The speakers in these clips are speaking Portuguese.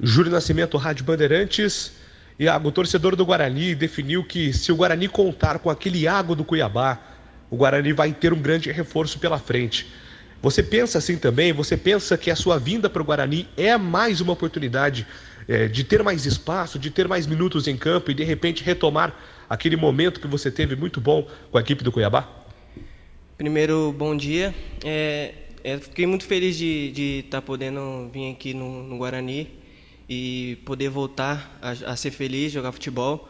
Júlio Nascimento, Rádio Bandeirantes. Iago, torcedor do Guarani, definiu que se o Guarani contar com aquele Iago do Cuiabá, o Guarani vai ter um grande reforço pela frente. Você pensa assim também? Você pensa que a sua vinda para o Guarani é mais uma oportunidade de ter mais espaço, de ter mais minutos em campo e de repente retomar aquele momento que você teve muito bom com a equipe do Cuiabá? Primeiro, bom dia. Fiquei muito feliz de estar podendo vir aqui no Guarani e poder voltar a ser feliz, jogar futebol.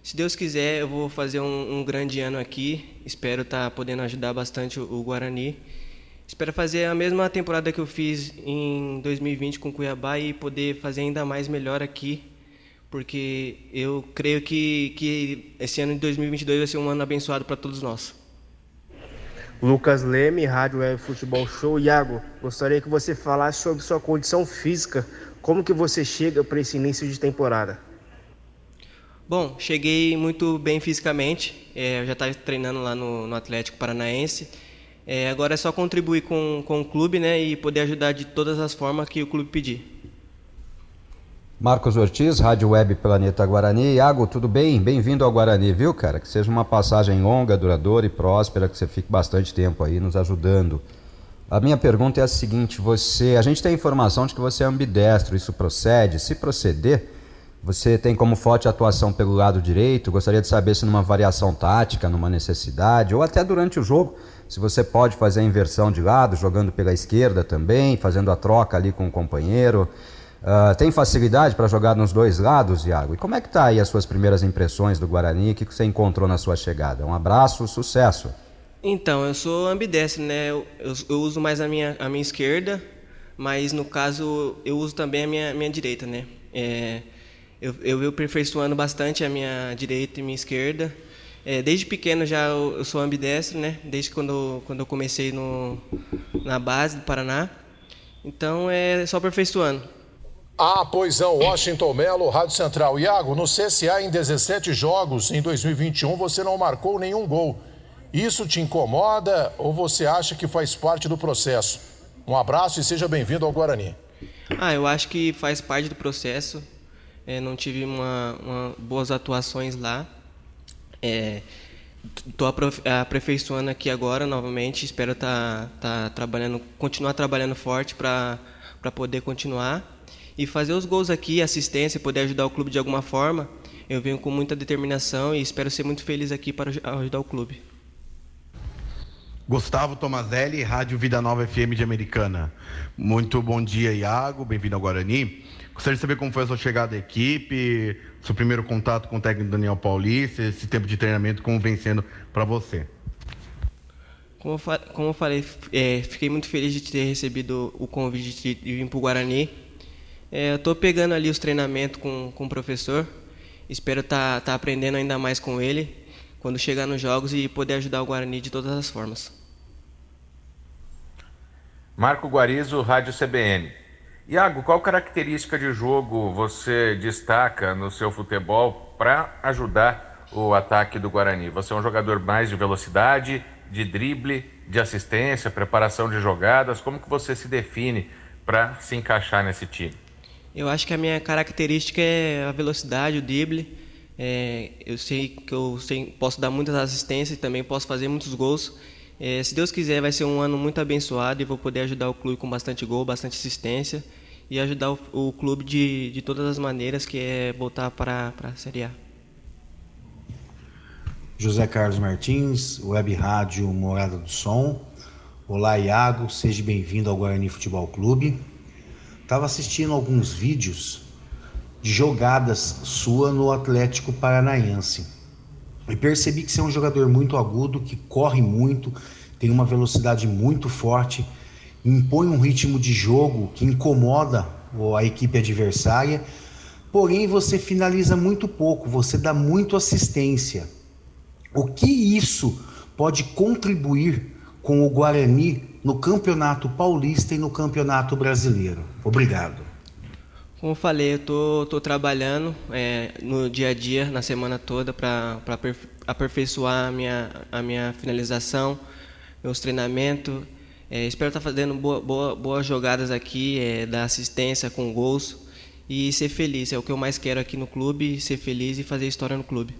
Se Deus quiser, eu vou fazer um grande ano aqui. Espero estar podendo ajudar bastante o Guarani. Espero fazer a mesma temporada que eu fiz em 2020 com o Cuiabá e poder fazer ainda mais melhor aqui, porque eu creio que esse ano de 2022 vai ser um ano abençoado para todos nós. Lucas Leme, Rádio Web Futebol Show. Iago, gostaria que você falasse sobre sua condição física. Como que você chega para esse início de temporada? Bom, cheguei muito bem fisicamente. Eu já estava treinando lá no Atlético Paranaense. Agora é só contribuir com o clube, né, e poder ajudar de todas as formas que o clube pedir. Marcos Ortiz, Rádio Web Planeta Guarani. Iago, tudo bem? Bem-vindo ao Guarani, viu, cara? Que seja uma passagem longa, duradoura e próspera, que você fique bastante tempo aí nos ajudando. A minha pergunta é a seguinte: a gente tem informação de que você é ambidestro, isso procede? Se proceder, você tem como forte atuação pelo lado direito. Gostaria de saber se numa variação tática, numa necessidade, ou até durante o jogo, se você pode fazer a inversão de lado, jogando pela esquerda também, fazendo a troca ali com o companheiro. Tem facilidade para jogar nos dois lados, Iago? E como é que tá aí as suas primeiras impressões do Guarani? O que você encontrou na sua chegada? Um abraço, sucesso! Então, eu sou ambidestro, né? Eu uso mais a minha esquerda, mas no caso eu uso também a minha direita, né? Eu venho aperfeiçoando bastante a minha direita e minha esquerda. Desde pequeno já eu sou ambidestro, né? Desde quando eu comecei na base do Paraná. Então é só aperfeiçoando. Pois não, Washington Melo, Rádio Central. Iago, no CSA em 17 jogos em 2021 você não marcou nenhum gol. Isso te incomoda ou você acha que faz parte do processo? Um abraço e seja bem-vindo ao Guarani. Eu acho que faz parte do processo. Não tive boas atuações lá. Estou aperfeiçoando aqui agora novamente. Espero continuar trabalhando forte para poder continuar e fazer os gols aqui, assistência, poder ajudar o clube de alguma forma. Eu venho com muita determinação e espero ser muito feliz aqui para ajudar o clube. Gustavo Tomazelli, Rádio Vida Nova FM de Americana. Muito bom dia, Iago, bem-vindo ao Guarani. Gostaria de saber como foi a sua chegada à equipe, seu primeiro contato com o técnico Daniel Paulista, esse tempo de treinamento, como vem sendo para você? Como eu falei, fiquei muito feliz de ter recebido o convite de vir para o Guarani. Eu estou pegando ali os treinamentos com o professor. Espero estar aprendendo ainda mais com ele quando chegar nos jogos e poder ajudar o Guarani de todas as formas. Marco Guarizo, Rádio CBN. Iago, qual característica de jogo você destaca no seu futebol para ajudar o ataque do Guarani? Você é um jogador mais de velocidade, de drible, de assistência, preparação de jogadas. Como que você se define para se encaixar nesse time? Eu acho que a minha característica é a velocidade, o drible. Eu sei que posso dar muitas assistências e também posso fazer muitos gols. Se Deus quiser, vai ser um ano muito abençoado e vou poder ajudar o clube com bastante gol, bastante assistência e ajudar o clube de todas as maneiras, que é voltar para a Série A. José Carlos Martins, Web Rádio Morada do Som. Olá, Iago, seja bem-vindo ao Guarani Futebol Clube. Estava assistindo alguns vídeos de jogadas sua no Atlético Paranaense e percebi que você é um jogador muito agudo, que corre muito, tem uma velocidade muito forte, impõe um ritmo de jogo que incomoda a equipe adversária, porém você finaliza muito pouco, você dá muito assistência. O que isso pode contribuir com o Guarani no Campeonato Paulista e no Campeonato Brasileiro? Obrigado. Como eu falei, eu tô trabalhando no dia a dia, na semana toda, para aperfeiçoar a minha finalização, meus treinamentos. Espero estar fazendo boas jogadas aqui, dar assistência com gols e ser feliz. É o que eu mais quero aqui no clube, ser feliz e fazer história no clube.